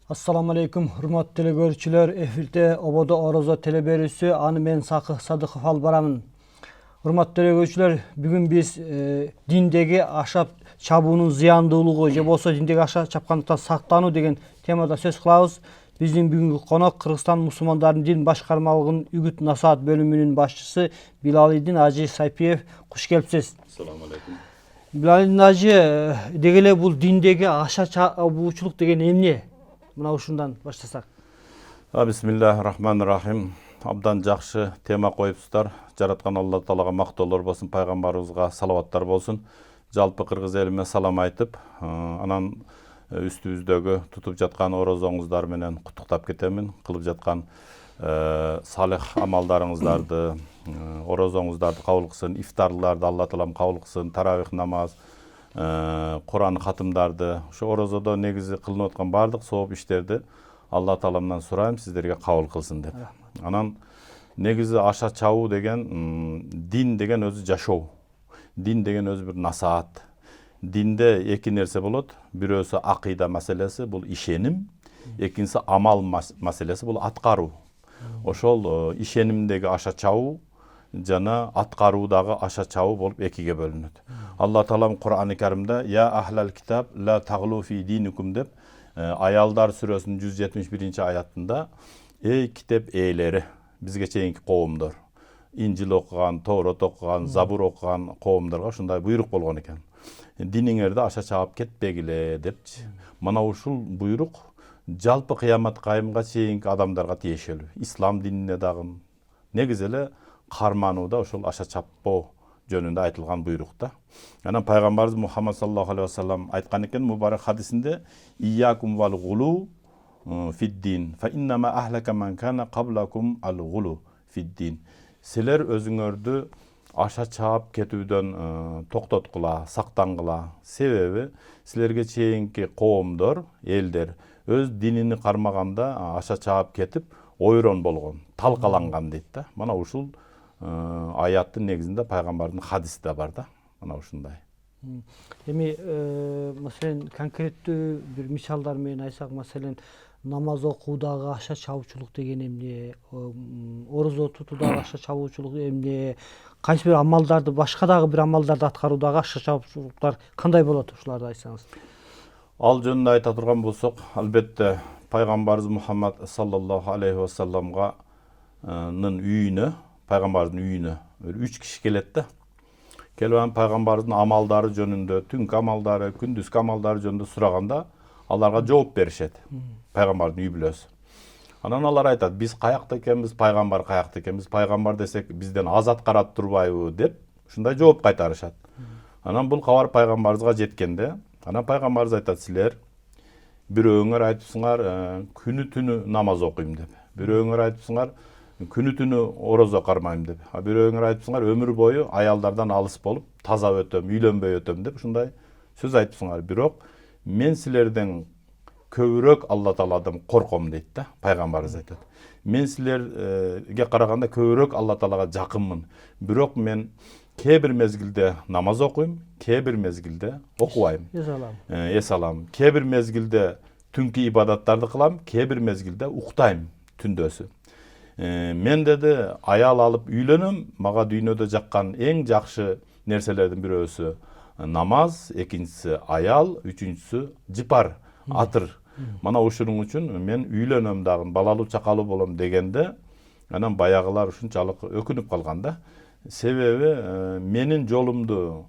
Assalamu alaikum, hurmatly telegörçüler. Efirde Oboda Oroza teleberisi anı men Sakı Sadıkov albaramın. Hurmatly telegörçüler, bugün biz dindegi aşap çabuunun ziyandуулugu je bolsa dindegi aşap çapkandыкtan saktануу деген темада сөз кылабыз. Биздин бүгүнкү конок Кыргызстан мусулмандарынын дин башкармалыгынын үгүт насаат бөлүмүнүн башчысы Билалидин Ажи Сайпиев. Куш келипсиз. Assalamu alaikum. Билалидин Ажи, деги эле бул диндеги аша чабуучулук деген эмне? Мына ушундан баштасак. Bismillahirrahmanirrahim. Абдан жакшы тема коюпсуздар. Жараткан Алла Таалага мактоолор болсун, пайгамбарыбызга салаваттар болсун. Жалпы кыргыз элиме салам айтып, анан үстүбүздөгү тутуп жаткан орозоңуздар менен куттуктап кетемин. Кылып жаткан салих амалдарыңыздарды, орозоңуздарды кабыл кылсын, ифтарларды Алла Таалам кабыл кылсын, таравих намаз, Куран катымдарды, ошо орозодо негизи кылынып аткан бардык сооп иштерди Алла Тааламдан сурайм сиздерге кабыл кылсын деп. Анан негизи аша чабуу деген дин деген өзү жашоо. Дин деген өзү бир насаат. Динде эки нерсе болот. Бирөөсү акыйда маселеси, бул ишеним, экинчиси амал маселеси, бул аткаруу. Ошол ишенимдеги аша чабуу жана аткаруудагы аша чабуу болуп экиге бөлүнөт. Алла Таалам Кур'ан-ы Каримде я ахлал китаб ла таглу фи динукум деп Аялдар сүрөсүнүн 171-аятында эй китеп ээлери, бизге чейинки коомдор, Инжил окуган, Тоорот окуган, Забур окуган коомдорго ушундай буйрук болгон экен. Диниңерди аша чаап кетпегиле депчи. Мына ушул буйрук жалпы кыямат кайымга чейинки адамдарга тиешелүү. Ислам динине дагы негизи эле карманууда ошол аша чаппоо жөнүндө айтылган буйрукта. Анан пайгамбарыбыз Мухаммад саллаллаху алейхи вассалам айткан экен мубарак хадисинде iyyakum wal ghulu fid din fa innama ahlaka man kana qablakum al ghulu fid din. Силер өзүңөрдү аша чаап кетүүдөн токтоткула, сактангыла. Себеби силерге чейинки коомдор, элдер өз динини кармаганда аша чаап кетип, ойрон болгон, талкаланган дейт да. Мана ушул аяттын негизинде пайгамбардын хадиси да бар да. Мана ушундай. Эми маселен конкреттүү бир мисалдар менен айтсак, маселен намаз окуудагы аша чабуучулук деген эмне, орозо тутуудагы аша чабуучулук эмне, кайсы бир амалдарды, башка дагы бир амалдарды аткаруудагы аша чабуучулуктар кандай болот, ушуларды айтсаңыз. Ал жөнүндө айта турган болсок, албетте пайгамбарыбыз Мухаммад саллаллаху алейхи вассаламга үйүнө, пайгамбардын үйүнө 3 киши келет да. Келген пайгамбардын амалдары жөнүндө, түнкү амалдары, күндүзкү амалдары жөнүндө сураганда, аларга жооп беришет. Пайгамбардын үй бүлөсү. Анан алар айтат, биз каякта экенбиз, пайгамбар каякта экенбиз, пайгамбар десек бизден аз аткарат турбайбы деп, ушундай жооп кайтарышат. Анан бул кабар пайгамбарыбызга жеткенде, анан пайгамбарыбыз айтат, силер бирөөңөр айтыпсыңар, күнү түнү намаз окуйм деп. Бирөөңөр айтыпсыңар, күнү түнү орозо кармайм деп. Бирөөңөр айтыпсыңар, өмүр бою аялдардан алыс болуп, таза өтөм, үйлөнбөй өтөм деп ушундай сөз айтыпсыңар. Бирок мен силерден көбүрөөк Алла Тааладан корком дейт да, пайгамбарыбыз айтат. Мен силерге караганда көбүрөөк Алла Таалага жакынмын. Бирок мен кээ бир мезгилде намаз окуйм, кээ бир мезгилде окубайм. Эс алам. Кээ бир мезгилде түнкү ибадаттарды кылам, кээ бир мезгилде уктайм түндөсү. Мен деди аял алып үйлөнөм, мага дүйнөдө жаккан эң жакшы нерселердин бирөөсү намаз, экинчиси аял, үчүнчүсү жыпар, атыр. Мана ушунун үчүн мен үйлөнөм дагы, балалуу чакалуу болом дегенде, анан баягылар ушунчалык өкүнүп калган да. Себеби менин жолумду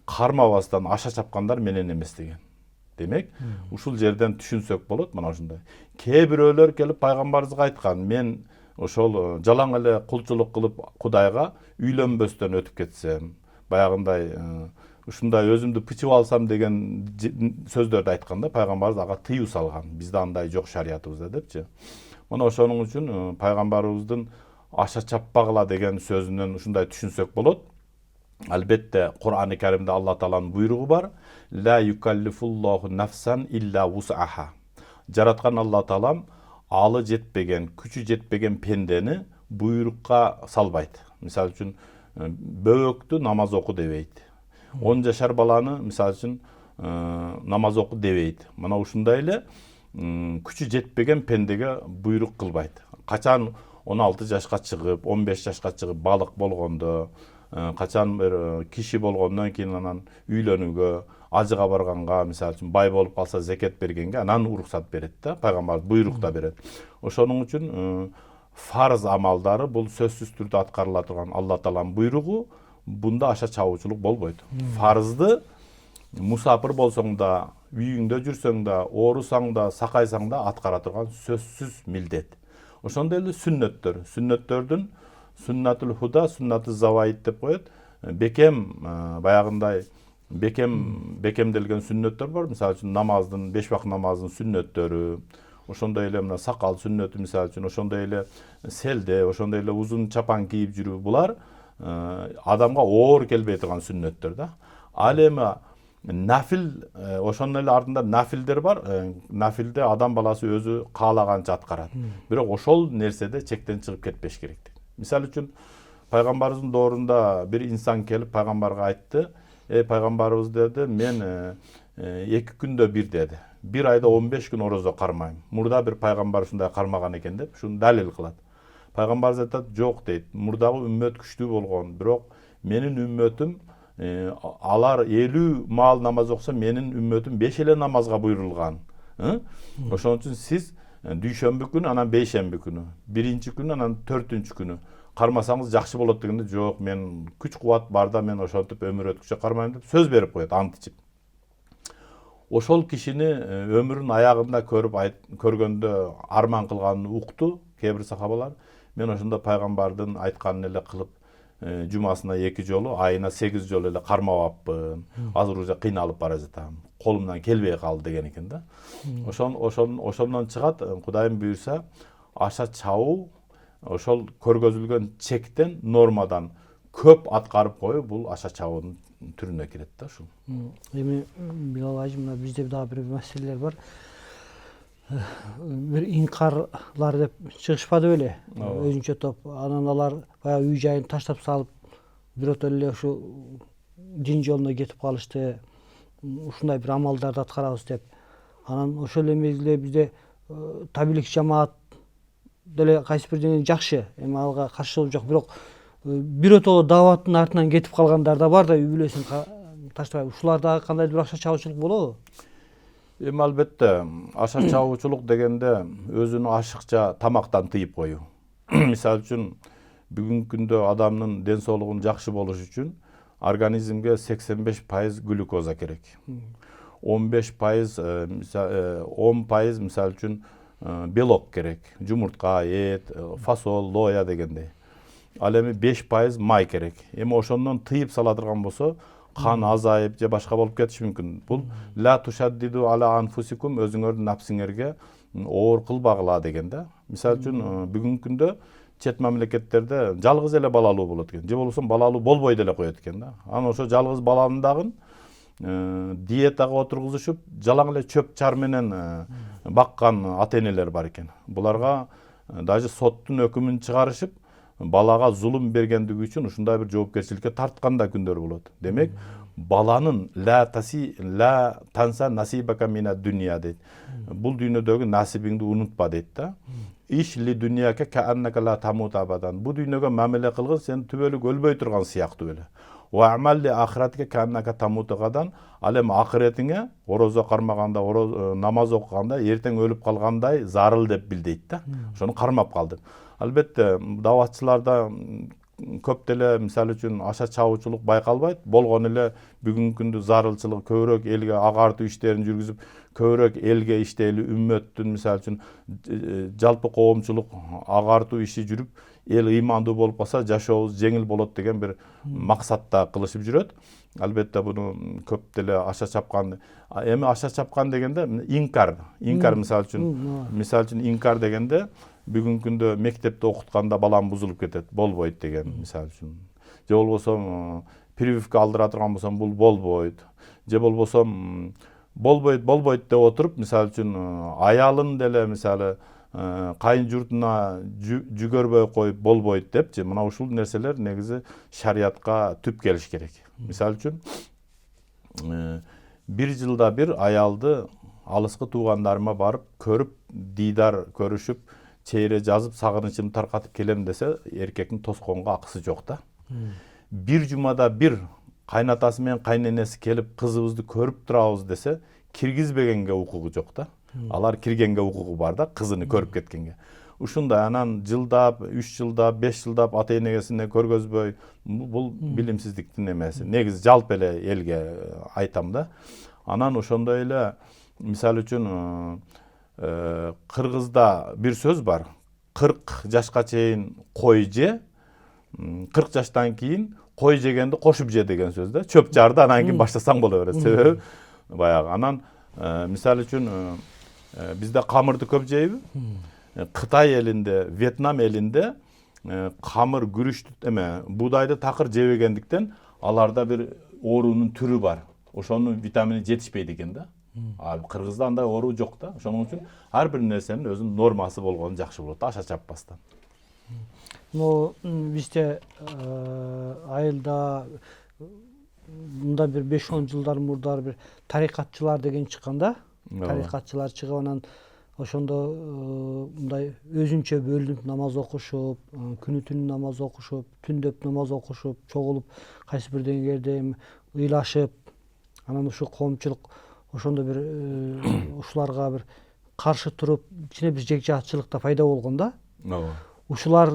кармабастан аша чапкандар менен эмес деген. Демек, ушул жерден түшүнсөк болот, мана ушундай. Кээ бирөөлөр келип пайгамбарыбызга айткан, мен ошол жалаң эле кулчулук кылып Кудайга үйлөнбөстөн өтүп кетсем, баягындай ушундай өзүмдү пычып алсам деген сөздөрдү айтканда, пайгамбарыбыз ага тыюу салган. Бизде андай жок шариятыбызда депчи. Мына ошонун үчүн пайгамбарыбыздын аша чаппагыла деген сөзүнөн ушундай түшүнсөк болот. Албетте Кур'ан-ы Каримде Алла Тааланын буйругу бар. Ла юкаллифуллаху нафсан илля вус'аха. Жараткан Алла Таалам алы жетпеген, күчү жетпеген пендени буйрукка салбайт. Мисалы үчүн бөбөктү намаз оку дебейт. 10 жашар баланы мисалы үчүн намаз оку дебейт. Мына ушундай эле күчү жетпеген пендеге буйрук кылбайт. Качан 16 жашка чыгып, 15 жашка чыгып балык болгондо, качан бир киши болгондон кийин анан үйлөнүүгө, ажыга барганга, мисалы үчүн бай болуп калса зекет бергенге анан уруксат берет да, пайгамбар буйрук да берет. Ошонун үчүн фарз амалдары бул сөзсүз түрдө аткарыла турган Алла Тааланын буйругу, бунда аша чабуучулук болбойт. Фарзды мусапыр болсоң да, үйүңдө жүрсөң да, оорусаң да, сакайсаң да аткара турган сөзсүз милдет. Ошондой эле сүннөттөрдүн сүннатул худа, сүннатул заваид деп коет. Бекем баягындай бекемделген сүннөттөр бар. Мисалы үчүн намаздын, 5 вакыт намаздын сүннөттөрү, ошондой эле мына сакал сүннөтү, мисалы үчүн ошондой эле селде, ошондой эле узун чапан кийип жүрүү, булар адамга оор келбей турган сүннөттөр да. Ал эми нафил, ошонун эле артында нафилдер бар. Нафилде адам баласы өзү каалаганча аткарат. Бирок ошол нерседе чектен чыгып кетпеш керек. Мисалы үчүн пайгамбарыбыздын доорунда бир инсан келип пайгамбарга айтты: пайгамбарыбыз деди, мен 2 күндө бир деди. Bir ayda 15 gün orozo кармайм. Мурда бир пайгамбар ушундай кармаган экен деп, шуну далил кылат. Пайгамбар айтат, жок дейт. Мурдагы үммөт күчтүү болгон, бирок менин үммөтүм алар 50 маал намаз окуса, менин үммөтүм 5 эле намазга буйрулган. Ошон үчүн сиз дүйшөмбү күнү, анан бейшемби күнү, биринчи күнү, анан 4-үнчү күнү кармасаңыз жакшы болот дегенде, жок, мен күч кубат барда мен ошентип өмүр өткүчө кармайм деп сөз берип коет, ант ичип. Ошол кишини өмүрүнүн аягында көргөндө арман кылганын укту кээ бир сахабалар. Мен ошондо пайгамбардын айтканын эле кылып, жумасына 2 жолу, айына 8 жолу эле кармабаппын. Азыр уже кыйналып бара жатам. Колумдан келбей калды деген экен да. Ошондон чыгат, Кудайым буйрса, аша чабуу ошол көргөзүлгөн чектен, нормадан көп аткарып коюу, бул аша чабуунун түрүнө кирет да ушул. Эми Билал ажы, мына бизде дагы бир маселелер бар. Бир инкарлар деп чыгышпады беле? Өзүнчө топ. Анан алар баягы үй жайын таштап салып, бирото эле ушу дин жолуна кетип калышты. Ушундай бир амалдарды аткарабыз деп. Анан ошол эле мезгилде бизде табилик жамаат деле кайсы бир деңгээлде жакшы, эми алга каршылык жок, бирок биротоло дааваттын артынан кетип калгандар да бар да, үй бүлөсүн таштабай. Ушуларда кандайдыр бир акча чабуучулук болобу? Эми албетте, аша чабуучулук дегенде өзүнү ашыкча тамактан тыйып коюу. Мисалы үчүн бүгүнкү күндө адамдын ден соолугунун жакшы болушу үчүн организмге 85% глюкоза керек. 15%, 10% мисалы үчүн белок керек. Жумуртка, эт, фасол, лоя дегендей. Ал эми 5% май керек. Эми ошондон тыйып сала турган болсо, кан азайып же башка болуп кетиши мүмкүн. Бул ла тушаддиду ала анфусикум, өзүңөрдүн напсиңерге оор кылбагыла деген да. Мисалы үчүн бүгүнкү күндө чет мамлекеттерде жалгыз эле балалуу болот экен. Же болбосо балалуу болбой деле коет экен да. Анан ошо жалгыз баланын дагы диетага отургузушуп, жалаң эле чөп чар менен баккан ата-энелер бар экен. Буларга даже соттун өкүмүн чыгарышып, балага зулум бергендиги үчүн ушундай бир жоопкерчиликке тарткан да күндөр болот. Демек, баланын ла танса насибака мина дүния дейт. Бул дүйнөдөгү насибиңди унутпа дейт да. Иш ли дүнияка кааннака ла тамут абадан. Бу дүйнөгө мамиле кылгын, сен түбөлүк өлбөй турган сыяктуу эле. Ва амалли ахиратка кааннака тамуту гадан. Ал эми акыретиңе орозо кармаганда, намаз окуганда, эртең өлүп калгандай зарыл деп бил дейт да. Ошону кармап калды. Албетте, даватчыларда көп деле мисалы үчүн аша чабуучулук байкалбайт. Болгон эле бүгүнкү күндө зарылчылык көбүрөөк элге агартуу иштерин жүргүзүп, көбүрөөк элге иштейли, үммөттүн мисалы үчүн жалпы коомчулук агартуу иши жүрүп, эл ыймандуу болуп калса жашообуз жеңил болот деген бир максатта кылышып жүрөт. Албетте буну көп деле аша чапкан. Эми аша чапкан дегенде инкар мисалы үчүн инкар дегенде бүгүнкү күндө мектепте окутканда балам бузулуп кетет, болбойт деген мисалы үчүн. Же болбосо прививка алдыра турган болсом бул болбойт. Же болбосо болбойт деп отуруп, мисалы үчүн аялын деле мисалы кайын журтуна жүгөрбөй коюп болбойт депчи, мына ушул нерселер негизи шариятка түп келиш керек. Мисалы үчүн 1 жылда бир аялды алыскы туугандарыма барып көрүп, дидар көрүшүп, чейре жазып, сагынычымды таркатып келем десе, эркектин тоскоонго акысы жок да. Бир жумада бир кайнатасы менен кайненеси келип кызыбызды көрүп турабыз десе, киргизбегенге укугу жок да. Алар киргенге укугу бар да, кызыны көрүп кеткенге. Ушундай анан жылдап, 3 жылдап, 5 жылдап ата энегесине көргөзбөй, бул билимсиздиктин эмеси. Негизи жалпы эле элге айтам да. Анан ошондой эле мисалы үчүн кыргызда бир сөз бар. 40 жашка чейин кой же, 40 жаштан кийин кой жегенди кошуп же деген сөз да. Чөп жарды анан кийин баштасаң боло берет. Себеби баягы анан мисалы үчүн бизде камырды көп жейби? Кытай элинде, Вьетнам элинде камыр күрүчтү буудайды такыр жебегендиктен аларда бир оорунун түрү бар. Ошонун витамини жетишпейт экен да. Кыргызда андай оору жок да. Ошоның үчүн ар бир нерсенин өзүнүн нормасы болгону жакшы болот, аша чаппастан. Бизде айылда мында бир 5-10 жылдар мурдары бир тарикатчылар деген чыккан да. Тарикатчылар чыгып анан ошондо мындай өзүнчө бөлүнүп намаз окушуп, күнү түн намаз окушуп, түндөп намаз окушуп, чогулуп кайсы бир деңгээлде ыйлашып, анан ушу коомчулук ошондо бир ушуларга бир каршы туруп, ичине бир жекжаатчылык да пайда болгон да. Ушулар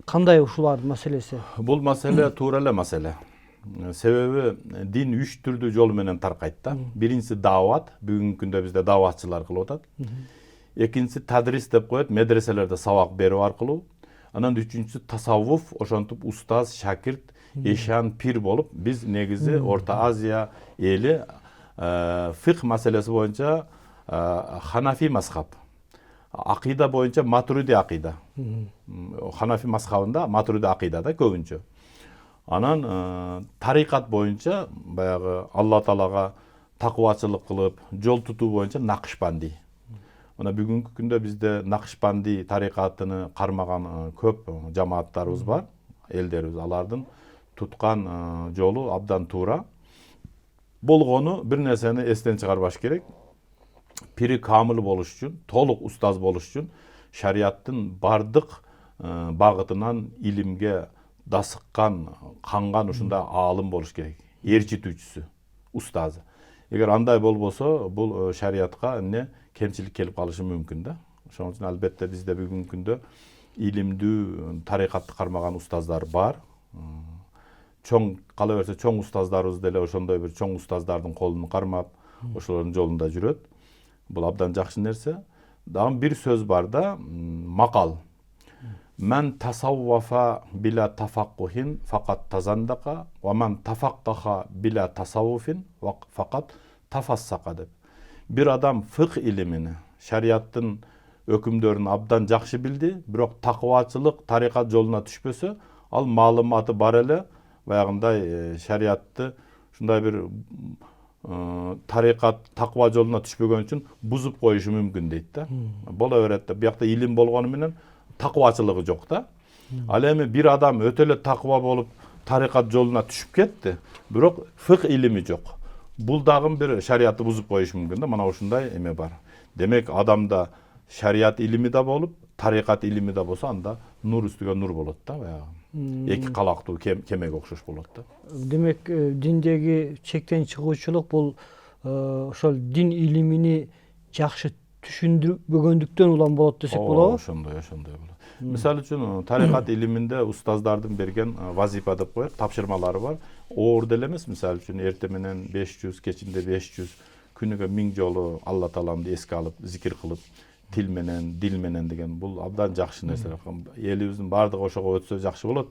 кандай ушулардын маселеси? Бул маселе туура эле маселе. Себеби дин 3 түрдүү жол менен таркайт да. Биринчиси даават, бүгүнкү күндө бизде дааватчылар кылып атат. Экинчиси тадрис деп коет, медреселерде сабак берүү аркылуу. Анан үчүнчүсү тасаввуф, ошентип устаз, шакирт, эшан, пир болуп, биз негизи Орто Азия эли фикх маселеси боюнча Ханафи мазхаб. Акыйда боюнча Матуриди акыйда. Ханафи мазхабында Матуриди акыйдада көбүнчө. Анан тарикат боюнча баягы Алла Таалага такыбачылык кылып, жол тутуу боюнча Накшбанди. Мына бүгүнкү күндө бизде Накшбанди тарикатыны кармаган көп жамааттарыбыз бар, элдерибиз. Алардын туткан жолу абдан туура. Болгону бир нерсени эстен чыгарбаш керек. Пири камыл болуш үчүн, толук устаз болуш үчүн шариаттын бардык багытынан илимге дасыккан, канган ушундай аалым болуш керек. Ээрчитүүчүсү, устазы. Эгер андай болбосо, бул шариатка эмне кемчилик келип калышы мүмкүн да. Ошон үчүн албетте бизде бүгүнкү күндө илимдүү тарикатты кармаган устаздар бар. Чоң кала берсе чоң устаздарыбыз деле ошондой бир чоң устаздардын колун кармап, ошолордун жолунда жүрөт. Бул абдан жакшы нерсе. Дагы бир сөз бар да, макал. Мен тасаввафа биля тафаккухин факат тазандака, ва мен тафаккаха биля тасаввуфин факат тафассака деп. Бир адам фикх илимини, шариаттын өкүмдөрүн абдан жакшы билди, бирок такыбачылык, тарикат жолуна түшпөсө, ал маалыматы бар эле, баягындай шариатты ушундай бир тарикат, такыба жолуна түшпөгөн үчүн бузуп коюшу мүмкүн дейт да. Боло берет да, биякта илим болгону менен такыбачылыгы жок да. Ал эми бир адам өтө эле такыба болуп тарикат жолуна түшүп кетти, бирок фикх илими жок. Бул дагы бир шариатты бузуп коюшу мүмкүн да. Мана ушундай эме бар. Демек адамда шариат илими да болуп, тарикат илими да болсо, анда нур үстүгө нур болот да, баягы. Эки калактуу кемеге окшош болот да. Демек диндеги чектен чыгуучулук бул ошол дин илимини жакшы түшүндүрбөгөндүктөн улам болот десек болобу? Ошондой болот. Мисалы үчүн тарикат илиминде устаздардын берген вазифа деп коет, тапшырмалары бар. Оор деле эмес, мисалы үчүн эрте менен 500, кечинде 500, күнүгө 1000 жолу Алла Тааламды эске алып, зикир кылып, тил менен, дил менен деген бул абдан жакшы нерсе. Элибиздин бардыгы ошого өтсө жакшы болот.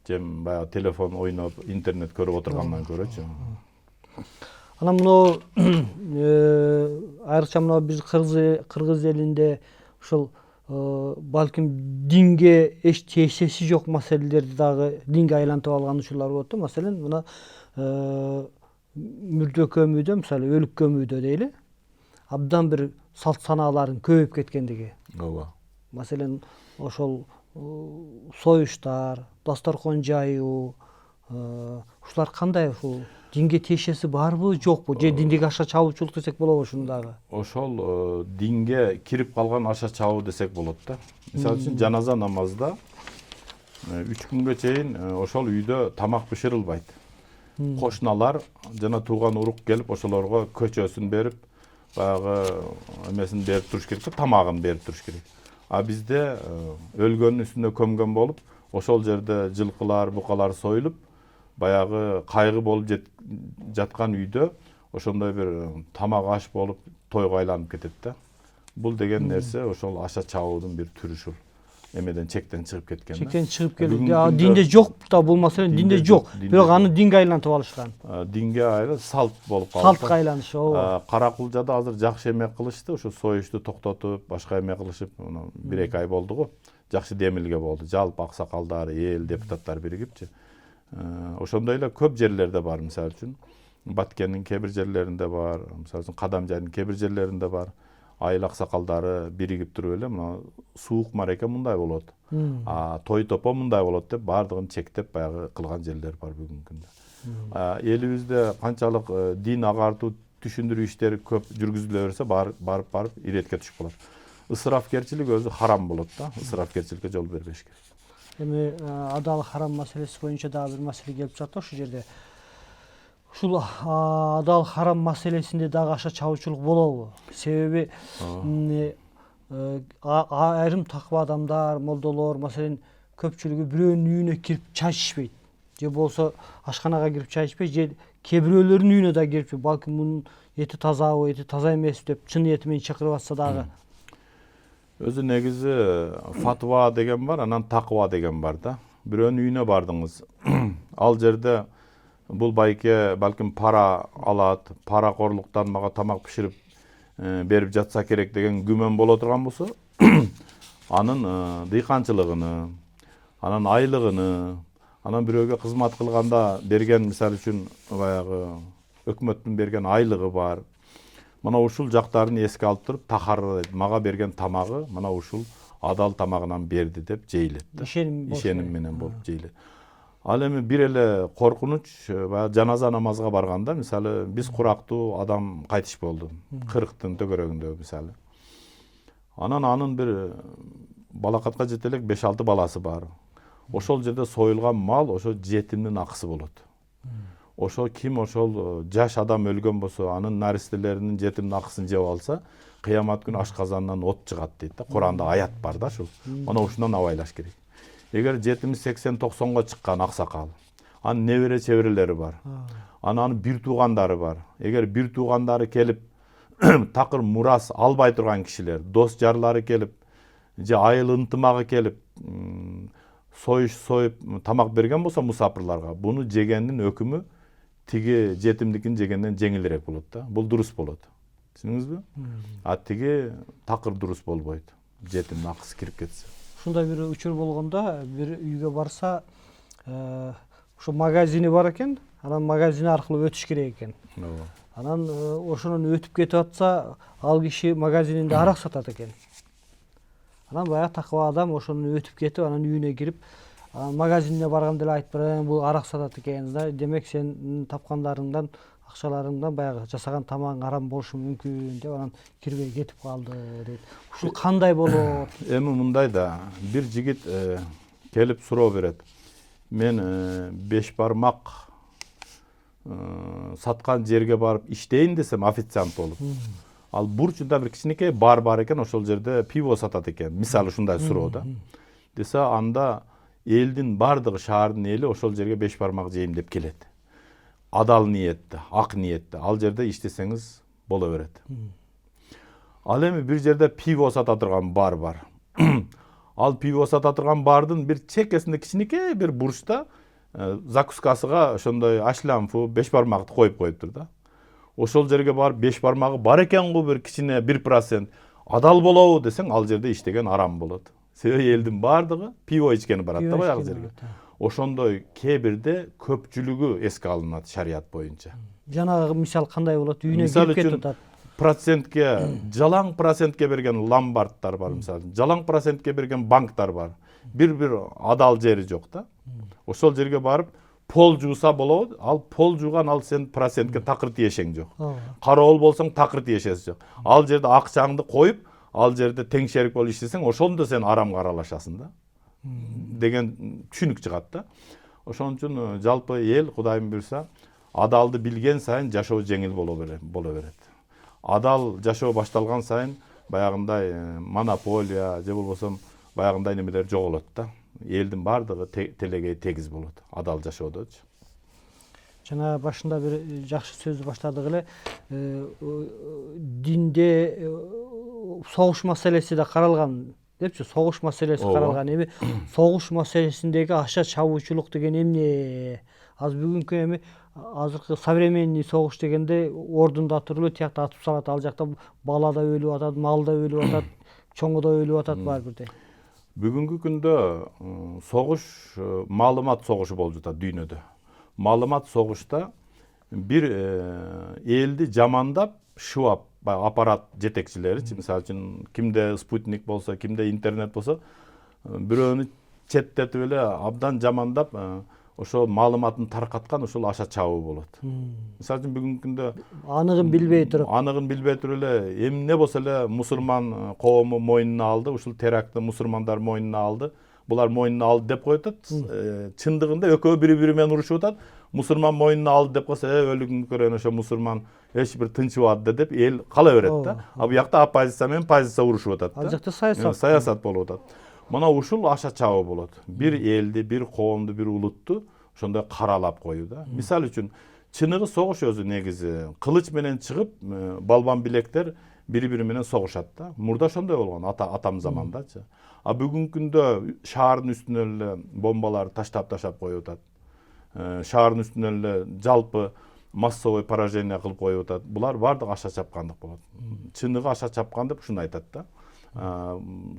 Жем баягы телефон ойноп, интернет көрүп отургандан көрөчү. Анан мына айрыкча мына биз кыргыз элинде ушул балким динге эч тиешеси жок маселелерди дагы динге айлантып алган учурлар болот да. Маселен мына мүрдө көмүүдө, мисалы өлүк көмүүдө дейли, абдан бир салт санаалардын көбөйүп кеткендиги. Ооба. Маселен ошол союштар, дасторкон жайуу, ушулар кандай ушул Динге тиешеси барбы, жокпу? Же диндеги аша чабуучулук десек болобу ушундагы? Ошол динге кирип калган аша чабуу десек болот да. Мисалы үчүн жаназа намазда 3 күнгө чейин ошол үйдө тамак бышырылбайт. Кошуналар жана тууган урук келип ошолорго көчөсүн берип, баягы эмесин берип туруш керек, тамагын берип туруш керек. А бизде өлгөндүн үстүнө көмгөн болуп, ошол жерде жылкылар, букалар союлуп, баягы кайгы болуп жаткан үйдө ошондой бир тамак аш болуп тойго айланып кетет да. Бул деген нерсе ошол аша чабуудун бир түрү ушул. Эмеден чектен чыгып кеткен. Чектен чыгып келди. Динде жок да болмаса, динде жок. Бирок аны динге айлантып алышкан. Динге айры салт болуп калды. Салтка айланыш, ооба. Каракулжада азыр жакшы эмек кылышты, ушу союшту токтотуп, башка эмек кылышып, 1-2 ай болду го. Жакшы демилге болду. Жалпы аксакалдар, эл, депутаттар биригипчи. Ошондой эле көп жерлерде бар, мисалы үчүн. Баткендин кээ бир жерлеринде бар, мисалы үчүн Кадамжайдын кээ бир жерлеринде бар. Айыл аксакалдары биригип туруп эле мына суук мареке мындай болот. Той топо мындай болот деп бардыгын чектеп баягы кылган жерлер бар бүгүнкү күндө. Элибизде канчалык дин агартуу, түшүндүрүү иштери көп жүргүзүлө берсе, барып иретке түшүп калат. Ысырафкерчилик өзү харам болот да. Ысырафкерчиликке жол бербеш керек. Эми адал харам маселеси боюнча дагы бир маселе келип чыкты ошол жерде. Ушул адал харам маселесинде дагы аша чабуучулук болобу? Себеби айрым таква адамдар, молдолор, маселен, көпчүлүгү бирөөнүн үйүнө кирип чай ичпейт. Же болсо ашканага кирип чай ичпейт, же кээ бирөөлөрдүн үйүнө да кирип, балким мунун эти тазабы, эти таза эмес деп чын ниети менен чакырып атса дагы. Өзү негизи фатва деген бар, анан таква деген бар да. Бирөөнүн үйүнө бардыңыз. Ал жерде бул байке балким пара алат, паракорлуктан мага тамак биширип берип жатса керек деген күмөн боло турган болсо, анын дыйканчылыгыны, анын айлыгыны, анан бирөөгө кызмат кылганда берген, мисалы үчүн баягы өкмөттүн берген айлыгы бар. Мына ушул жактарын эске алып туруп, тахар мага берген тамагы мына ушул адал тамагынан берди деп жейлет. Ишеним менен болуп жейлет. Ал эми бир эле коркунуч, жаназа намазга барганда, мисалы, биз курактуу адам кайтыш болду. 40-тын төгөрөгүндө мисалы. Анан анын бир балакатка жете элек 5-6 баласы бар. Ошол жерде союлган мал ошо жетимдин акысы болот. Ошо ким ошол жаш адам өлгөн болсо, анын наристелеринин жетимдин акысын жеп алса, кыямат күнү ашказандан от чыгат дейт да. Куранда аят бар да ушул. Мына ушундан абайлаш керек. Эгер жетимиз 80-90го чыккан аксакал, анын небере чеберелери бар. Анын бир туугандары бар. Эгер бир туугандары келип такыр мурас албай турган кишилер, дос жарлары келип, же айыл ынтымагы келип, союп тамак берген болсо мусапырларга, буну жегендин өкүмү тиги жетимдикин жегенден жеңилирээк болот да. Бул дурус болот. Түшүндүңүзбү? А тиги такыр дурус болбойт. Жетимдин акысы кирип кетсе. Ушундай бир учур болгондо бир үйгө барса, ошо магазини бар экен, анан магазини аркылуу өтүш керек экен. Анан ошонун өтүп кетип атса, ал киши магазининде арак сатат экен. Анан баягы таква адам ошону өтүп кетип, анан үйүнө кирип, магазинине барганда эле айтып барат, бул арак сатат экен да. Демек сен тапкандарыңдан, акчаларыңдан баягы жасаган тамагың арам болушу мүмкүн деп анан кирбей кетип калды дейт. Ушул кандай болот? Эми мындай да, бир жигит келип суроо берет. Мен 5 бармак саткан жерге барып иштейин десем, официант болуп. Ал бурчунда бир кичинекей бар экен, ошол жерде пиво сатат экен. Мисалы ушундай суроо да. Десе, анда элдин бардыгы, шаардын эли ошол жерге 5 бармак жейм деп келет. Адал ниетте, ак ниетте. Ал жерде иштесеңиз боло берет. Ал эми бир жерде пиво сата турган бар. Ал пиво сата турган бардын бир чекесинде кичинекей бир бурчта закускасыга ошондой ашлямфу 5 бармакты коюп коюптур да. Ошол жерге барып 5 бармагы бар экен го, бир кичине 1% адал болобу десең, ал жерде иштеген арам болот. Себеби элдин бардыгы пиво ичкени барат да баягы жерге. Ошондой кээ бирде көпчүлүгү эске алынат шарият боюнча. Жанагы мисал кандай болот? Үйүнө кирип кетип атат. Процентке, жалаң процентке берген ломбардтар бар мисалы. Жалаң процентке берген банктар бар. Бир адал жери жок да. Ошол жерге барып пол жууса болот. Ал пол жууган ал сен процентке такыр тиешең жок. Ооба. Кароол болсоң такыр тиешеси жок. Ал жерде акчаңды коюп, ал жерде тең шерик болуп иштесең, ошондо сен арамга аралашасың да. Деген түшүнүк чыгат да. Ошон үчүн жалпы эл Кудайым буйрса, адалды билген сайын жашоо жеңил боло берет. Адал жашоо башталган сайын баягындай монополия же болбосо баягындай немелер жоголот да. Элдин бардыгы телегей тегиз болот адал жашоодочу. Жана башында бир жакшы сөздү баштадык эле. Динде согуш маселеси да каралган депчи, согуш маселеси каралган. Эми согуш маселесиндеги аша чабуучулук деген эмне? Азыр бүгүнкү эми азыркы современный согуш дегенде ордунда туруп эле тиякта атып салат. Ал жакта бала да өлүп атат, мал да өлүп атат, чоңу да өлүп атат баары бирдей. Бүгүнкү күндө согуш маалымат согушу болуп жатат дүйнөдө. Маалымат согушта бир элди жамандап, шыбап, аппарат жетекчилери, мисалы үчүн кимде спутник болсо, кимде интернет болсо, бирөөнү четтетип эле абдан жамандап, ошо маалыматын таркаткан ошол аша чабуу болот. Мисалы үчүн бүгүнкү күндө Аныгын билбей туруп эле эмне болсо эле мусулман коому мойнуна алды, ушул терактты мусулмандар мойнуна алды. Булар мойнуна алды деп коюп атат. Чындыгында экөө бири-бири менен урушуп атат. Мусулман мойнуна алды деп койсо, өлүгүн көрөн ошо мусулман эч бир тынчыбады деп эл кала берет да. А бу жакта оппозиция менен позиция урушуп атат да. Ал жакта саясат. Саясат болуп атат. Мына ушул аша чабуу болот. Бир элди, бир коомду, бир улутту ошондой каралап коюу да. Мисалы үчүн чыныгы согуш өзү негизи кылыч менен чыгып, балбан билектер бири-бири менен согушат да. Мурда ошондой болгон атам замандачы. А бүгүнкү күндө шаардын үстүнө эле бомбалар таштап коюп атат. Шаардын үстүнө эле жалпы массовый поражение кылып коюп атат. Булар бардыгы аша чапкандык болот. Чыныгы аша чапкан деп ушуну айтат да.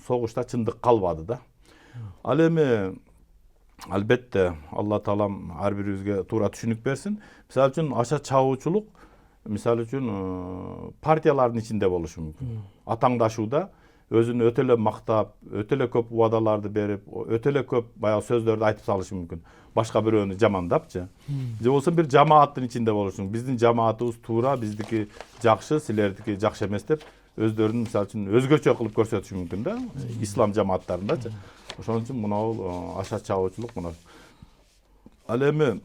Согушта чындык калбады да. Ал эми албетте Алла Таалам ар бирибизге туура түшүнүк берсин. Мисалы үчүн аша чабуучулук мисалы үчүн партиялардын ичинде болушу мүмкүн. Атаңдашууда өзүнү өтө эле мактап, өтө эле көп убадаларды берип, өтө эле көп баягы сөздөрдү айтып салышы мүмкүн. Башка бирөөнү жамандапчы. Же болсо бир жамааттын ичинде болушу мүмкүн. Биздин жамаатыбыз туура, биздики жакшы, силердики жакшы эмес деп өздөрүн мисалы үчүн өзгөчө кылып көрсөтүшү мүмкүн да. Ислам жамааттарындачы. Ошон үчүн мына аша чабуучулук мына. Ал эми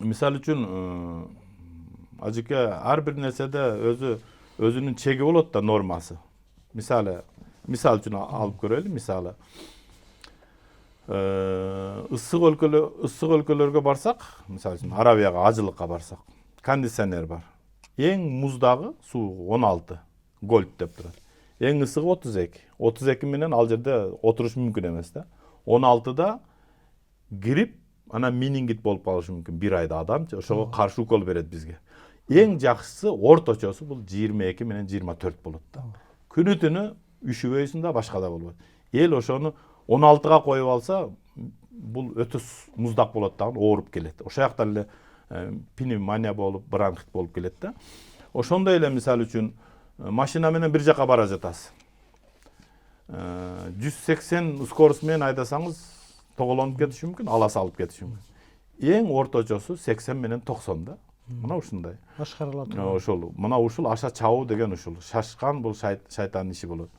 мисалы үчүн ажыке ар бир нерседе өзүнүн чеги болот да, нормасы. Мисал үчүн алып көрөлү. Мисалы ысык өлкөлөргө барсак, мисалы үчүн Арабияга ажылыкка барсак, кондиционер бар. Эң муздагы суу 16 гольд деп турат. Эң ысыгы 32. 32 менен ал жерде отуруш мүмкүн эмес да. 16да кирип, анан менингит болуп калышы мүмкүн бир айда адамчы. Ошого каршы укол берет бизге. Эң жакшысы орточосу бул 22 менен 24 болот да. Күнү түнү үшүбөйсүң да, башка да болбойт. Эл ошону 16га коюп алса, бул өтө муздак болот да, ооруп келет. Ошол жактан эле пневмония болуп, бронхит болуп келет да. Ошондой эле мисалы үчүн машина менен бир жака бара жатасыз. 180 скорость менен айдасаңыз тоголонуп кетиши мүмкүн, ала салып кетиши мүмкүн. Эң орточосу 80 менен 90 да. Мына ушундай. Башкарылат. Ошол, мына ушул аша чабуу деген ушул. Шашкан бул шайтандын иши болот.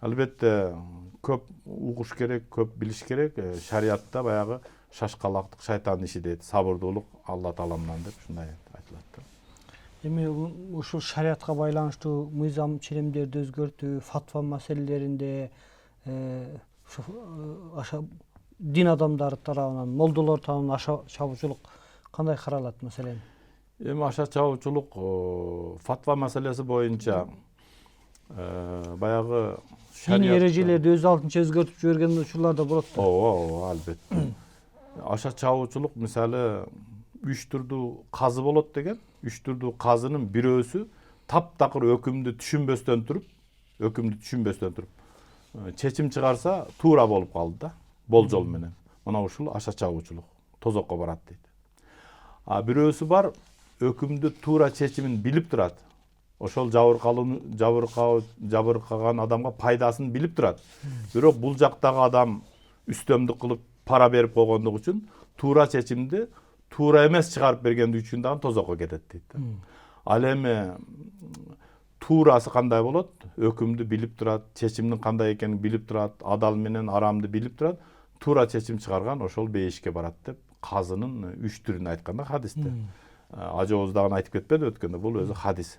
Албетте көп угуш керек, көп билиш керек. Шариатта баягы шашкалактык шайтандын иши дейт. Сабырдуулук Алла Тааламдан деп ушундай айтылат да. Эми ушул шариатка байланыштуу мыйзам ченемдерди өзгөртүү, фатва маселелеринде аша дин адамдары тарабынан, молдолор тарабынан аша чабуучулук кандай каралат маселен? Эми аша чабуучулук фатва маселеси боюнча баягы шариат эрежелерди өз алдынча өзгөртүп жиберген учурлар да болот да. Ооба, албетте. Аша чабуучулук мисалы 3 түрдүү казы болот деген. 3 түрдүү казынын бирөөсү таптакыр өкүмдү түшүнбөстөн туруп, чечим чыгарса туура болуп калды да, болжол менен. Мына ушул аша чабуучулук тозокко барат дейт. А бирөөсү бар, өкүмдү туура чечимин билип турат. Ошол жабыркаган адамга пайдасын билип турат. Бирок бул жактагы адам үстөмдүк кылып пара берип койгондук үчүн туура чечимди туура эмес чыгарып бергенди үчүн дагы тозокко кетет дейт. Ал эми туурасы кандай болот? Өкүмдү билип турат, чечимдин кандай экенин билип турат, адал менен арамды билип турат, туура чечим чыгарган ошол бейишке барат деп казынын 3 түрүн айтканда хадисте. Ажообуз дагы айтып кетпеди өткөндө, бул өзү хадис.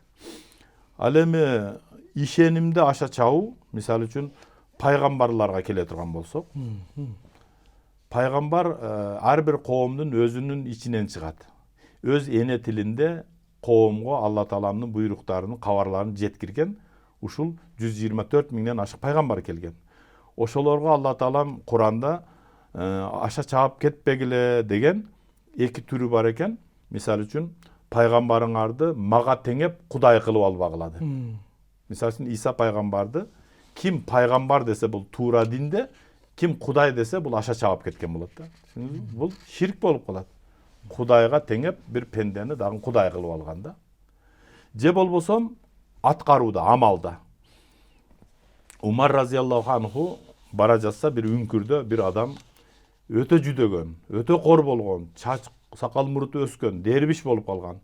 Ал эми ишенимди аша чабуу, мисалы үчүн пайгамбарларга келе турган болсок, пайгамбар ар бир коомдун өзүнүн ичинен чыгат. Өз эне тилинде коомго Алла Тааланын буйруктарын, кабарларын жеткирген ушул 124 миңден ашык пайгамбар келген. Ошолорго Алла Таалам Куранда аша чаап кетпегиле деген 2 түрү бар экен. Мисалы үчүн пайгамбарыңарды мага теңеп Кудай кылып албагыла деп. Мисалы үчүн Иса пайгамбарды ким пайгамбар десе бул туура динде, ким Кудай десе бул аша чаап кеткен болот да. Бул ширк болуп калат. Кудайга теңеп бир пендени дагы Кудай кылып алганда. Же болбосо аткарууда, амалда. Умар разияллаху анху бара жатса бир үңкүрдө бир адам өтө жүдөгөн, өтө кор болгон, чач сакал муруту өскөн, дербиш болуп калган,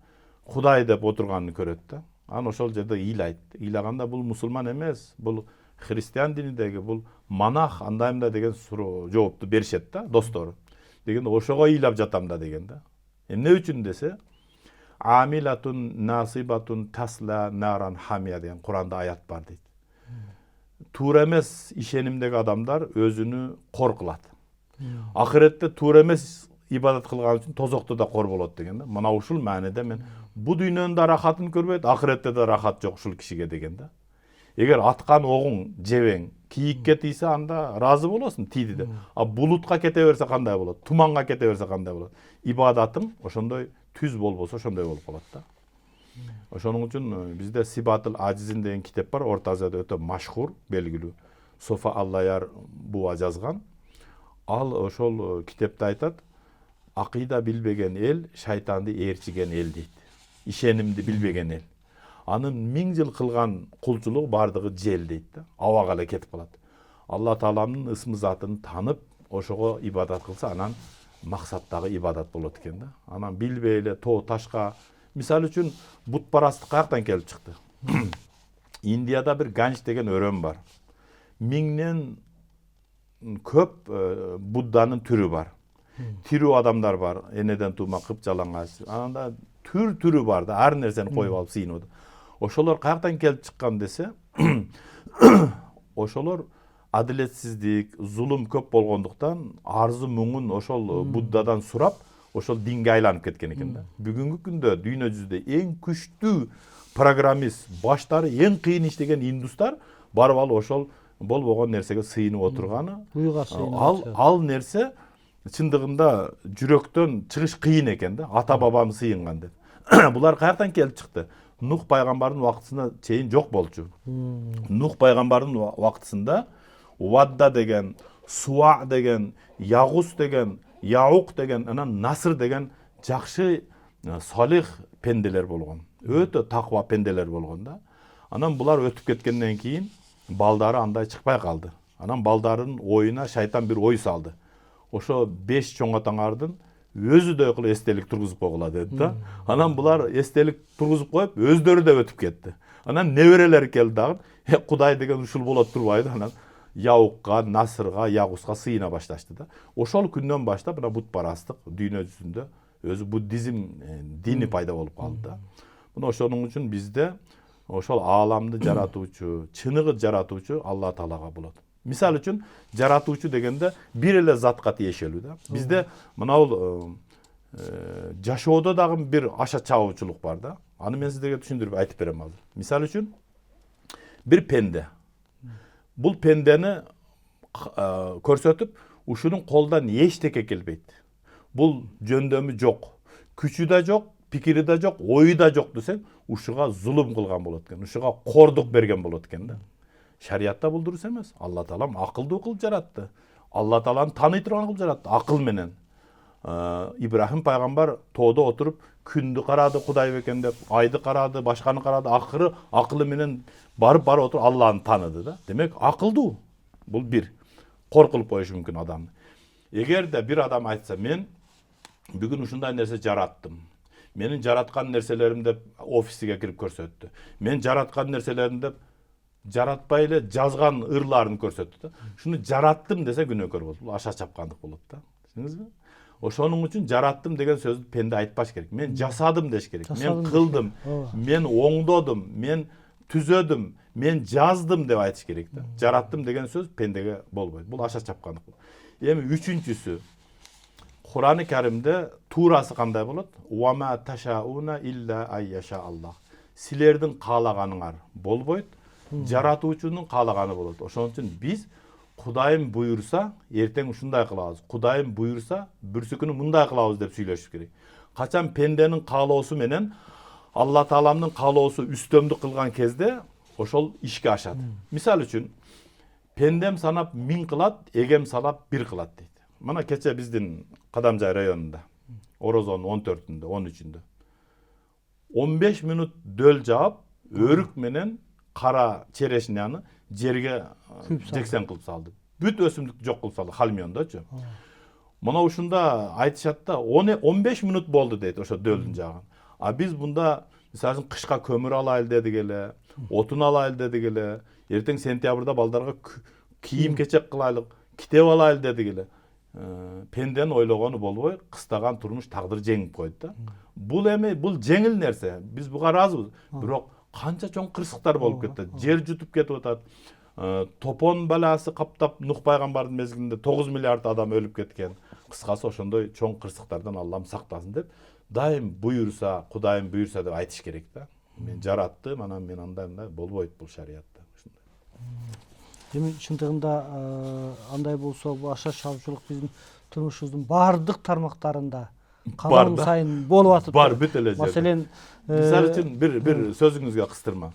Кудай деп отурганын көрөт да. Аны ошол жерде ыйлайт. Ыйлаганда бул мусулман эмес, бул христиан динидеги, бул монах андаймда деген суроо жоопту беришет да, достору. Дегенде ошого ыйлап жатам да деген да. Эмне үчүн десе, амилатун насибатун тасла наран хамия деген Куранда аят бар дейт. Туура эмес ишенимдеги адамдар өзүнү кор кылат. Ахиретте туура эмес ибадат кылган үчүн тозокто да кор болот деген да. Мына ушул мааниде мен бу дүйнөнүн да рахатын көрбөйт, ахиретте да рахат жок ушул кишиге деген да. Эгер аткан огуң жебең кийикке тийсе анда разы болосуң, тийди деп. А булутка кете берсе кандай болот? Туманга кете берсе кандай болот? Ибадатың ошондой түз болбосо ошондой болуп калат да. Ошонун үчүн бизде Сибатыл Ажизин деген китеп бар, Орто Азияда өтө машхур, белгилүү. Софа Аллаяр буга жазган. Ал ошол китепте айтат, акыйда билбеген эл шайтанды ээрчиген эл дейт. Ишенимди билбеген эл. Анын 1000 жыл кылган кулчулук бардыгы жел дейт да. Абага эле кетип калат. Алла Тааланын ысмы затын танып, ошого ибадат кылса, анан максаттагы ибадат болот экен да. Анан билбей эле тоо ташка, мисалы үчүн бутпарастык каяктан келип чыкты. Индияда бир Ганч деген өрөм бар. 1000ден көп Будданын түрү бар. Тирүү адамдар бар, энеден туума кып жалаңаш. Ананда түрү бар да, ар нерсени коюп алып сыйынуу. Ошолор каяктан келип чыккан десе, ошолор адилетсиздик, зулум көп болгондуктан арзу муңун ошол Буддадан сурап, ошол динге айланып кеткен экен да. Бүгүнкү күндө дүйнө жүзүндө эң күчтүү программист, баштары эң кыйын иштеген индустар барып алып ошол болбогон нерсеге сыйынып отурганы. Ал нерсе чындыгында жүрөктөн чыгыш кыйын экен да. Ата бабам сыйынган деп. Булар каяктан келип чыкты? Нух пайгамбардын убактысына чейин жок болчу. Нух пайгамбардын убактысында Вадда деген, Суа деген, Ягус деген, Яук деген, анан Насыр деген жакшы салих пенделер болгон. Өтө таква пенделер болгон да. Анан булар өтүп кеткенден кийин балдары андай чыкпай калды. Анан балдарынын оюна шайтан бир ой салды. Ошо 5 чоң атаңардын өзүдөй кылып эстелик тургузуп койгула деди да. Анан булар эстелик тургузуп коюп, өздөрү да өтүп кетти. Анан неберелери келди дагы, Кудай деген ушул болот турбайды. Анан Яукка, Насырга, Ягуска сыйына башташты да. Ошол күндөн баштап мына бутпарастык дүйнө жүзүндө өзү буддизм дини пайда болуп калды да. Мына ошонун үчүн бизде ошол ааламды жаратуучу, чыныгы жаратуучу Алла Таалага болот. Мисалы үчүн жаратуучу дегенде бир эле затка тиешелүү да. Бизде мынау жашоодо дагы бир аша чабуучулук бар да. Аны мен сиздерге түшүндүрүп айтып берем азыр. Мисалы үчүн бир пенде. Бул пендени көрсөтүп, ушунун колдон эчтеке келбейт. Бул жөндөмү жок, күчү да жок, пикири да жок, ою да жок десең, ушуга зулум кылган болот экен, ушуга кордук берген болот экен да. Шариятта бул дурус эмес. Алла Таалам акылдуу кылып жаратты. Алла Тааланы тааный турган кылып жаратты акыл менен. Ибрахим пайгамбар тоодо отуруп күндү карады Кудай бекен деп, айды карады, башканы карады, акыры акылы менен барып отуруп Алланы тааныды да. Демек акылдуу. Бул бир. Кор кылып коюшу мүмкүн адамды. Эгерде бир адам айтса, мен Бүгін ушундай нерсе жараттым. Менин жараткан нерселерим деп офисиге кирип көрсөттү. Мен жараткан нерселерим деп жаратпай эле жазган ырларын көрсөттү да. Шуну жараттым десе күнөөкөр болот. Бул аша чапкандык болот да. Түшүндүңүзбү? Ошонун үчүн жараттым деген сөздү пенде айтпаш керек. Мен жасадым деш керек. Мен кылдым, мен оңдодум, мен түзөдүм, мен жаздым деп айтыш керек да. Жараттым деген сөз пендеге болбойт. Бул аша чапкандык. Эми үчүнчүсү Кур'ан-ы Каримде туурасы кандай болот? Ва ма ташауна илля айяша Аллах. Силердин каалаганыңар болбойт, жаратуучунун каалаганы болот. Ошон үчүн биз Кудайым буйурса, эртең ушундай кылабыз. Кудайым буйурса, бүрсүкүнү мындай кылабыз деп сүйлөшүш керек. Качан пенденин каалоосу менен Алла Тааламдын каалоосу үстөмдүк кылган кезде ошол ишке ашат. Мисалы үчүн, пендем санап 1000 кылат, эгем санап 1 кылат дейт. Мына кече биздин Кадамжай районунда, Орозонун 14-үндө, 13-үндө 15 минут дөл жаап, өрүк менен кара черешняны жерге жексен кылып салды. Бүт өсүмдүк жок кылып салды, Халмиондочу. Мына ушунда айтышат да, 15 минут болду дейт ошо дөлдүн жагын. А биз мында мисалы үчүн кышка көмүр алайлы дедик эле, отун алайлы дедик эле, эртең сентябрда балдарга кийим кечек кылайлык, китеп алайлы дедик эле. Пенденин ойлогону болбой, кыстаган турмуш тагдыр жеңип койт да. Бул эми, бул жеңил нерсе. Биз буга ыраазыбыз. Бирок канча чоң кырсыктар болуп кетти. Жер жутуп кетип атат. Топон баласы каптап Нух пайгамбардын мезгилинде 9 миллиард адам өлүп кеткен. Кыскасы ошондой чоң кырсыктардан Аллам сактасын деп, дайым буйурса, Кудайым буйурса деп айтыш керек да. Мен жараттым, анан мен андай болбойт бул шариятта. Эми чындыгында андай болсо, бул аша чабчулук биздин турмушубуздун бардык тармактарында кадам сайын болуп атат. Бар бүт эле жерде. Маселен, мисалы үчүн бир сөзүңүзгө кыстырма.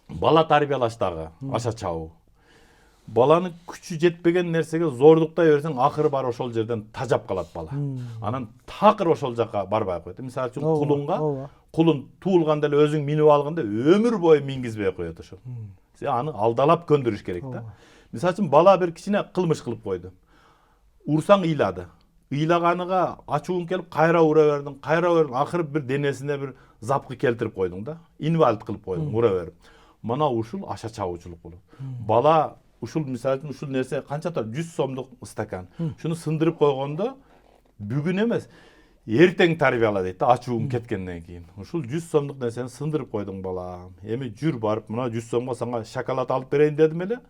Бала тарбиялаштагы аша чабуу. Баланын күчү жетпеген нерсеге зордуктай берсең, акыры бар ошол жерден тажап калат бала. Анан такыр ошол жака барбай койт. Мисалы үчүн кулун туулганда эле өзүң минип алганда өмүр бою мингизбей коет ошо. Сен аны алдалап көндүрүш керек да. Мисалы үчүн бала бир кичине кылмыш кылып койду. Урсаң ыйлады. Ыйлаганыга ачууң келип кайра ура бердиң, акыры бир денесине бир запкы келтирип койдуң да. Инвалид кылып койдуң, ура берип. Мына ушул аша чабуучулук болот. Бала ушул мисалы үчүн ушул нерсе канча турат? 100 сомдук стакан. Шуну сындырып койгондо бүгүн эмес, эртең тарбияла дейт да, ачууң кеткенден кийин. Ушул 100 сомдук нерсени сындырып койдуң балам. Эми жүр барып, мына 100 сомго сага шоколад алып берейин дедим эле.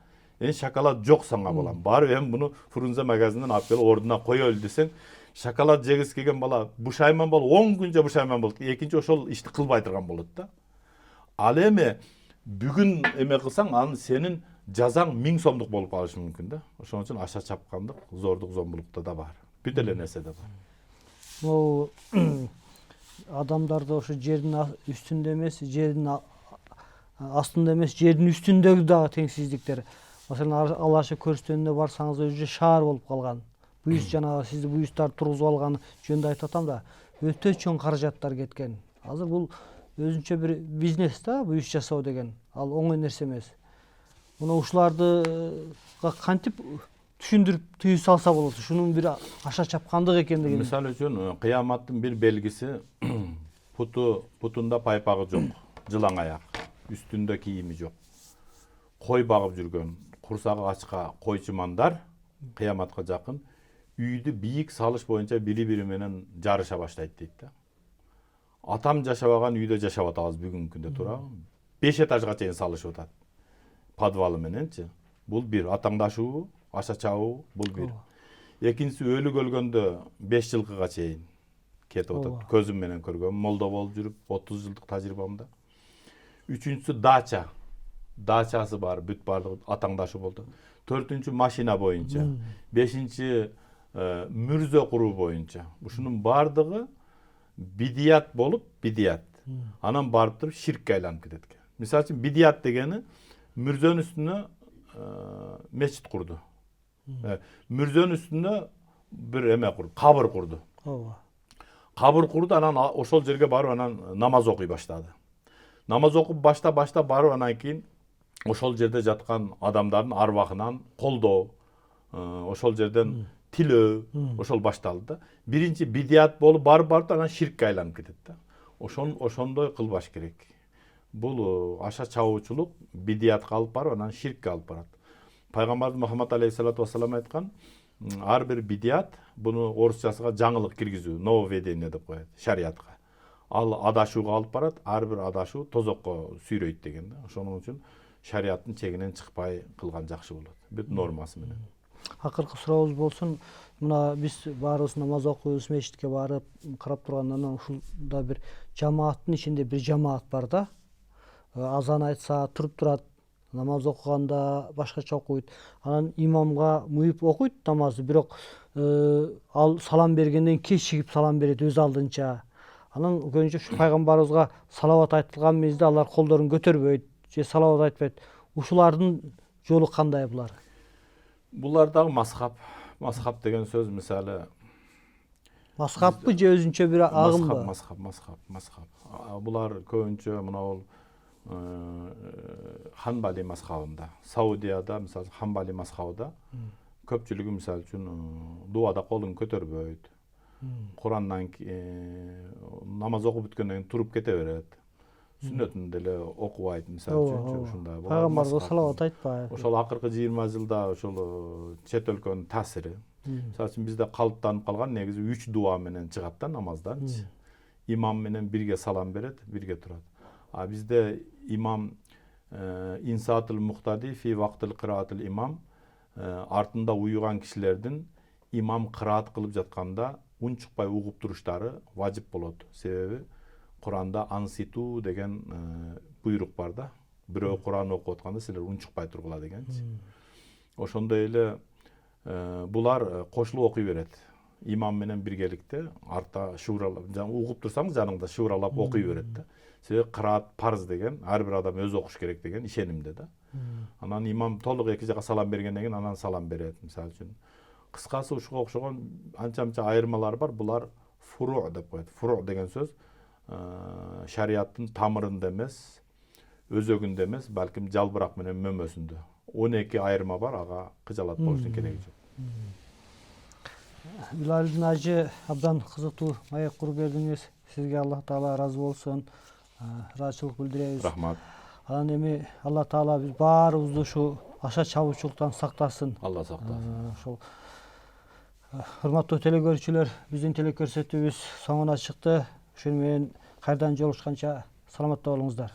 Шоколад жок сага балам. Барып эми буну Фрунзе магазининен алып келип ордуна коёлу десең, шоколад жегиси келген бала бушайман болуп, 10 күнчө бушайман болот. Экинчи ошол ишти кылбай турган болот да. Ал эми бүгүн эме кылсаң, анын сенин жазаң 1000 сомдук болуп калышы мүмкүн да. Ошон үчүн аша чапкандык зордук зомбулукта да бар. Бүт эле нерседе бар. Могу адамдарды ошо жердин үстүндө эмес, жердин астында эмес, жердин үстүндөгү дагы теңсиздиктер. Маселен, Алаша көрүстөнүнө барсаңыз өзү шаар болуп калган. Буюс жанагы сизди буюстар тургузуп алганы жөнүндө айтып атам да, өтө чоң каражаттар кеткен. Азыр бул өзүнчө бир бизнес да, буюс жасоо деген. Ал оңой нерсе эмес. Мына ушуларды кантип түшүндүрүп түйүп салса болот? Шунун бир аша чапкандык экендигин. Мисалы үчүн, кыяматтын бир белгиси путунда пайпагы жок, жылаң аяк, үстүндө кийими жок. Кой багып жүргөн, курсагы ачка койчумандар кыяматка жакын үйдү бийик салыш боюнча бири-бири менен жарыша баштайт дейт да. Атам жашабаган үйдө жашап атабыз бүгүнкү күндө туура. 5 этажга чейин салышып атат. Подвалы мененчи. Бул бир атаңдашуу, аша чабуу, бул бир. Экинчиси өлүк өлгөндө 5 жылкыга чейин кетип атат. Көзүм менен көргөм, молдо болуп жүрүп 30 жылдык тажрыйбамда. Үчүнчүсү дача. Дачасы бар, бүт бардыгы атаңдашуу болду. 4-үнчү машина боюнча. 5-инчи мүрзө куруу боюнча. Ушунун бардыгы бидият болуп, бидият. Анан барып туруп ширкке айланып кетет экен. Мисалы үчүн бидият дегени мүрзөнүн үстүнө мечит курду. Мүрзөнүн үстүнө бир эме курду, кабыр курду. Кабыр курду, анан ошол жерге барып анан намаз окуй баштады. Намаз окуп башта барып анан кийин ошол жерде жаткан адамдардын арвахынан колдоо, ошол жерден tilөө ошол башталды да. Биринчи бидият болуп барып анан ширкке айланып кетет да. Ошондой кылбаш керек. Бул аша чабуучулук бидиятка алып барып анан ширкке алып барат. Пайгамбарыбыз Мухаммад алейхиссалату вассалам айткан, ар бир бидият буну орусчасыга жаңылык киргизүү, нововведение деп коет шариятка. Ал адашууга алып барат, ар бир адашуу тозокко сүйрөйт деген да. Ошоның үчүн шариаттын чегинен чыкпай кылган жакшы болот. Бүт нормасы менен. Акыркы сурообуз болсун. Мына биз баарыбыз намаз окуйбуз, мечитке барып карап тургандан ушулда бир жамааттын ичинде бир жамаат бар да. Азан айтса туруп турат, намаз окуганда башкача окуйт. Анан имамга муюп окуйт намазды, бирок ал салам бергенден кечигип салам берет өз алдынча. Анан көбүнчө ушу пайгамбарыбызга салават айтылган мезгилде алар колдорун көтөрбөйт же салават айтпайт. Ушулардын жолу кандай булар? Булар дагы мазхаб деген сөз мисалы Мазхабпы же өзүнчө бир агымбы? Мазхаб. Булар көбүнчө мына бул Ханбали мазхабында, Саудияда мисалы Ханбали мазхабында көпчүлүгү мисалы үчүн дуада колун көтөрбөйт. Курандан намаз окуп бүткөндөн кийин туруп кете берет. Сүннөтүн деле окубайт мисалы үчүн ушундай. Пайгамбарга салават айтпайт. Ошол акыркы 20 жылда ошол чет өлкөнүн таасири. Мисалы үчүн бизде калыптанып калган негизи 3 дуа менен чыгат да намазданчы. Имам менен бирге салам берет, бирге турат. А бизде имам инсаатыл муктади фи вактыл кыраатыл имам, артында уюган кишилердин имам кыраат кылып жатканда унчукпай угуп туруштары важип болот. Себеби Куранда анситу деген буйрук бар да. Бирөө Куран окуп атканда силер унчукпай тургула дегенчи. Ошондой эле булар кошулуп окуй берет. Имам менен биргеликте артта шууралап, угуп турсаң жаныңда шууралап окуй берет да. Себеби кыраат парз деген, ар бир адам өзү окуш керек деген ишенимде да. Анан имам толук эки жака салам бергенден кийин анан салам берет, мисалы үчүн. Кыскасы ушуга окшогон анча-мынча айырмалар бар. Булар фуру деп коет. Фуру деген сөз шариаттын тамырында эмес, өзөгүндө эмес, балким жалбырак менен мөмөсүндө. 12 айырма бар, ага кыжалат болуштун кереги жок. Билалдин ажы абдан кызыктуу маек куруп бердиңиз. Сизге Аллах Таала разы болсун. Ыраазычылык билдиребиз. Рахмат. Анан эми Алла Таала биз баарыбызды ушу аша чабуучулуктан сактасын. Алла сактасын. Ошол урматтуу телекөрүүчүлөр, биздин телекөрсөтүүбүз соңуна чыкты. Ошону менен кайрадан жолугушканча саламатта болуңуздар.